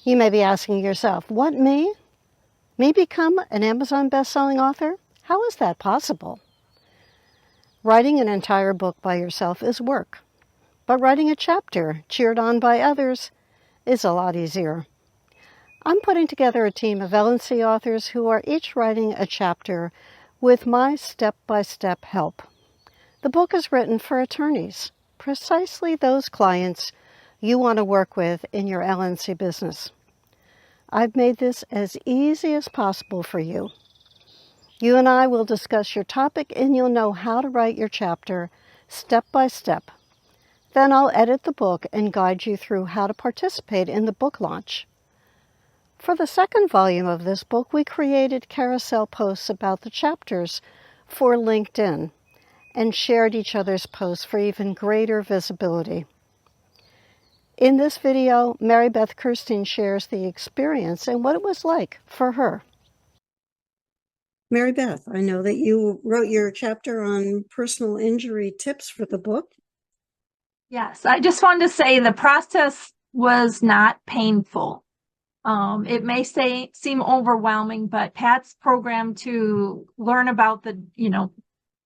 You may be asking yourself, what, me? Me become an Amazon best-selling author? How is that possible? Writing an entire book by yourself is work, but writing a chapter cheered on by others is a lot easier. I'm putting together a team of LNC authors who are each writing a chapter with my step-by-step help. The book is written for attorneys, precisely those clients you want to work with in your LNC business. I've made this as easy as possible for you. You and I will discuss your topic and you'll know how to write your chapter step by step. Then I'll edit the book and guide you through how to participate in the book launch. For the second volume of this book, we created carousel posts about the chapters for LinkedIn and shared each other's posts for even greater visibility. In this video, Mary Beth Kirstein shares the experience and what it was like for her. Mary Beth, I know that you wrote your chapter on personal injury tips for the book. Yes, I just wanted to say the process was not painful. It may seem overwhelming, but Pat's program to learn about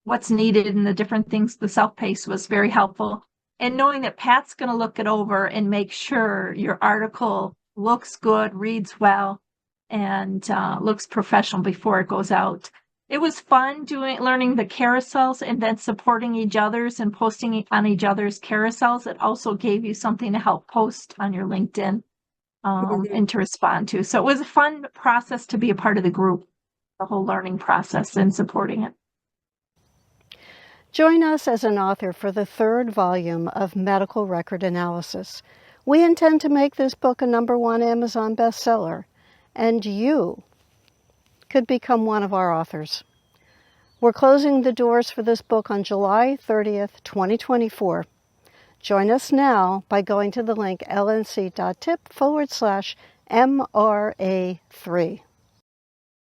what's needed and the different things, the self-paced was very helpful. And knowing that Pat's going to look it over and make sure your article looks good, reads well, and looks professional before it goes out. It was fun learning the carousels and then supporting each other's and posting on each other's carousels. It also gave you something to help post on your LinkedIn and to respond to. So it was a fun process to be a part of the group, the whole learning process and supporting it. Join us as an author for the third volume of Medical Record Analysis. We intend to make this book a #1 Amazon bestseller, and you could become one of our authors. We're closing the doors for this book on July 30th, 2024. Join us now by going to the link lnc.tip/MRA3.